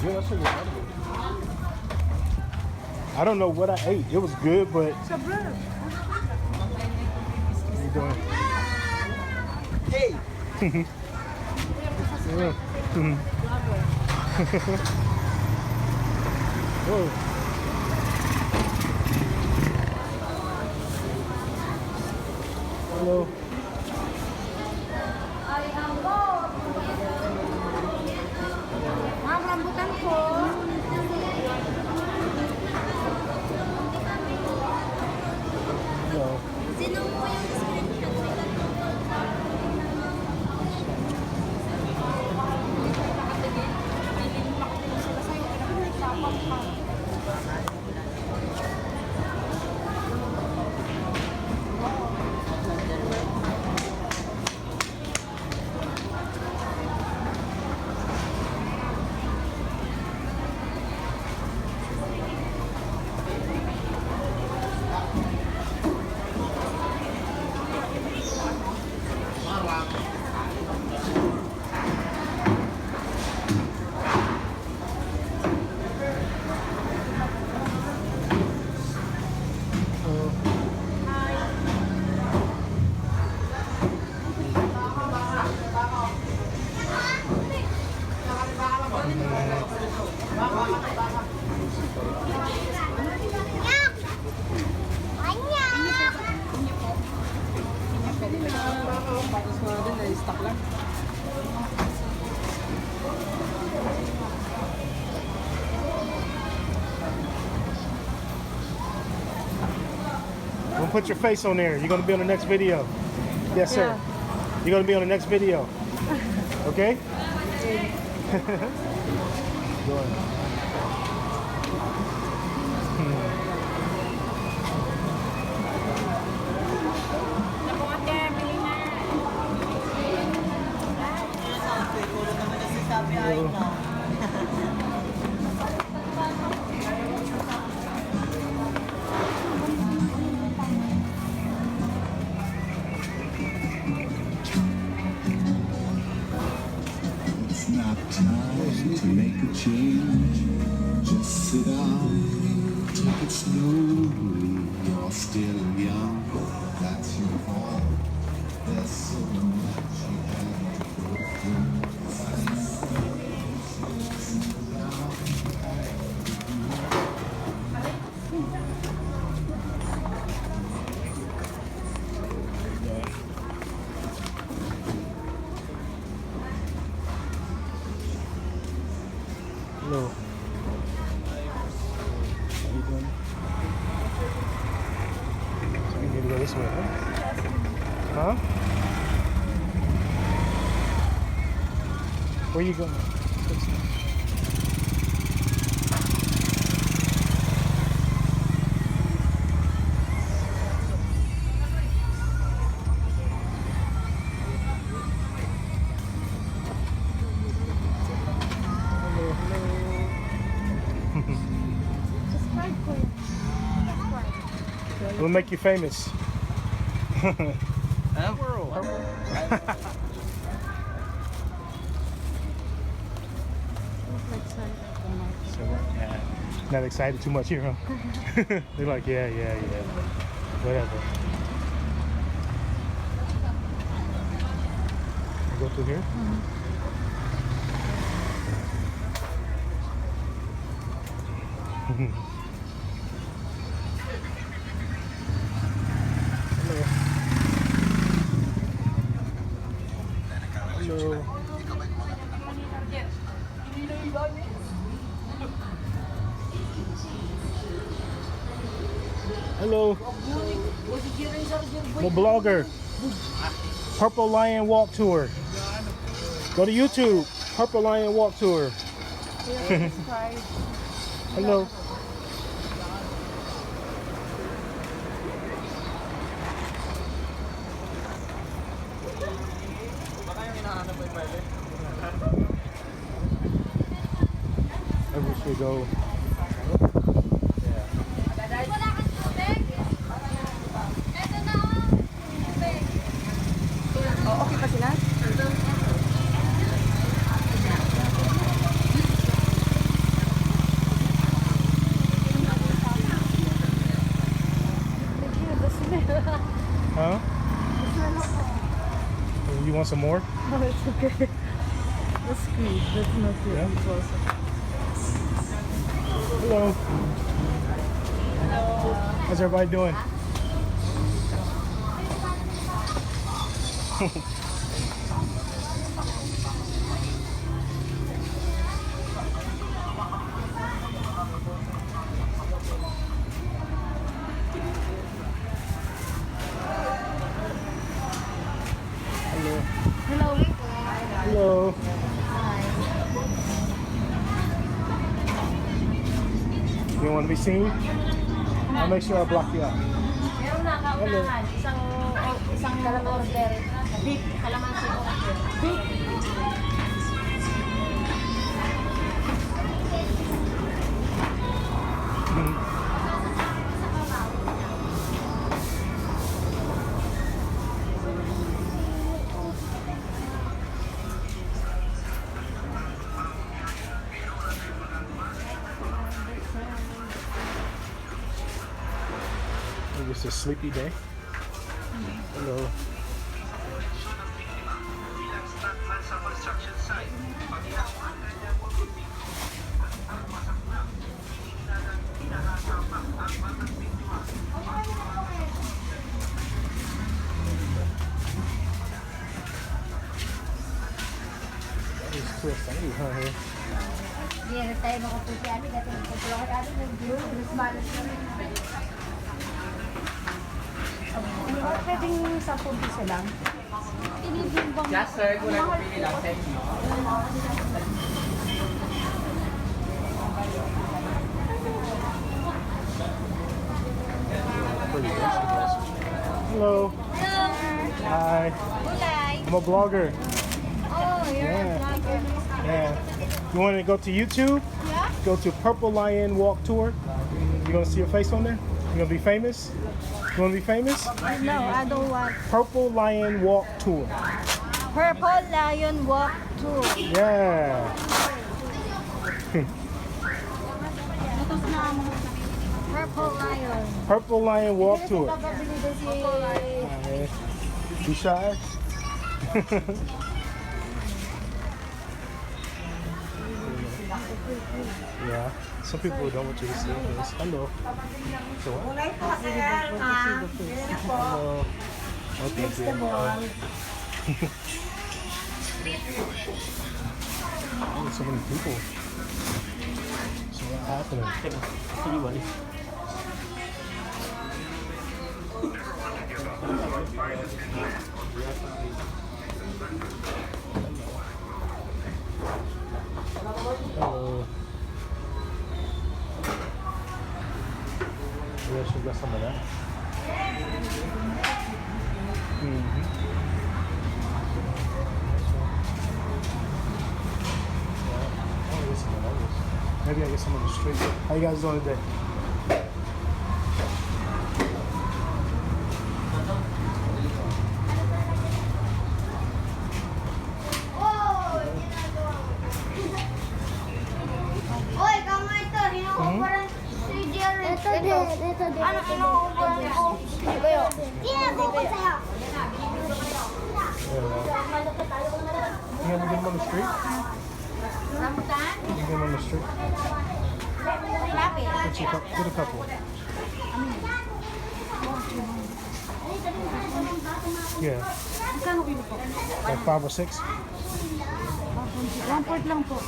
Yeah, that shit was edible. I don't know what I ate. It was good, but. What are you doing? Hey! Whoa. Hello. Ma'am, rambutan po. Hello. Sino mo yung screenshot? Don't put your face on there. You're gonna be on the next video. Yes, sir. Yeah. You're gonna be on the next video. Okay? Go ahead. It's not time to make a change. Just sit down, take it slowly. You're still young, that's your fault. There's so much you have to go through. Sit down. Hello. How you doing? So we need to go this way, huh? Huh? Where you going? We'll make you famous. So, not excited too much here, huh? They're like, yeah. Whatever. Go through here? Hello. Hello. I'm a blogger. Purple Lion Walk Tour. Go to YouTube. Purple Lion Walk Tour. Hello. I wish we go. Okay pa sila? want some more? No, it's okay. That's squid. That's not good. Yeah. It's also. Hello. How's everybody doing? Hello. Hello. You don't want to be seen? I'll make sure I block you out. Meron na kaunahan, isang order. Big kalamansi order. Big. It's a sleepy day. Hello. It's too exciting, huh? Here. Hindi na tayo makaputi. Ano dati nagpupulang at ano nag-view. Mas Pwedeng 10 piso lang. Yes, sir. Kung nagpili lang sa inyo. Pretty vegetables. Hello. Hi. I'm a blogger. Oh, you're Yeah. a vlogger. Yeah. You want to go to YouTube? Yeah. Go to Purple Lion Walk Tour. You gonna see your face on there? You gonna be famous? You wanna be famous? No, I don't want. Purple Lion Walk Tour. Purple Lion Walk Tour. Yeah. Purple Lion. Purple Lion Walk Tour. Babili doon si... Okay. You shy? Yeah. Some people don't want you to see this. Hello. So what? Hello. Okay, dear. Oh, so many people. So what happening? Hello. Yeah, should got some of that. Maybe I get some on the street. How you guys doing today? Oy, kamo ito. Hino-overan si Jerry. Ito din. Ano hino-overan ko? Hindi kayo. Yeah, bukod sa'yo. You ever get them on the street? Rambutan? You get them on the street? Lapit. Get a couple. Yeah. Magkano kilo po? Like 5 or 6? 1 lang po.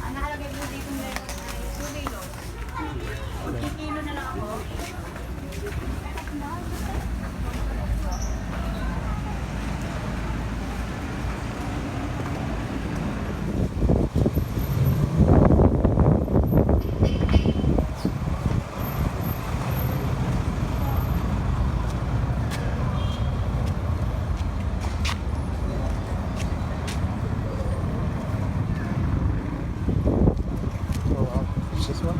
Ang nakalagay po dito na 2 kilo. 2 kilo na lang ako. Oh, wow. It's this one?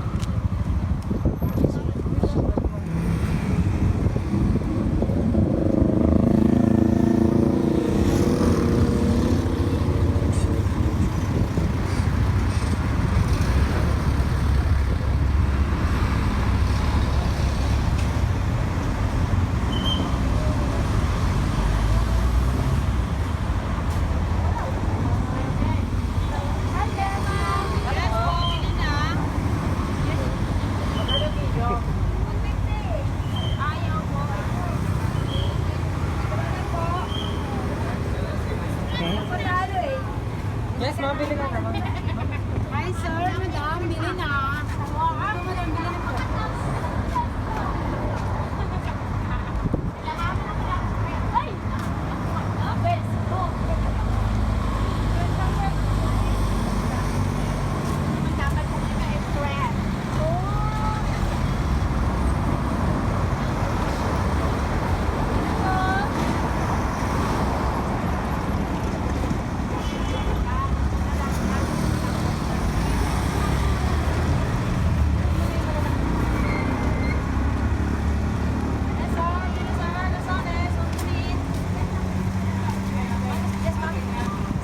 Yes, ma'am, bili na naman. Hi, sir. Madam, bili na. Ito, madam, bili na po.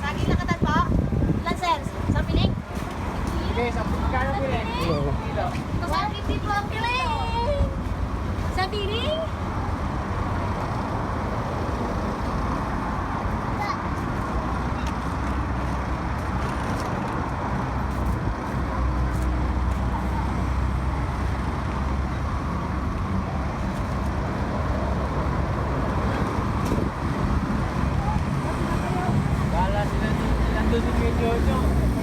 Saging na katan po. Ilan, sir? Sa piling? Okay, sa magkano bili? Oo. Kilo. Saging dito ang piling. Sa piling? Wala sila nandun si Jojo.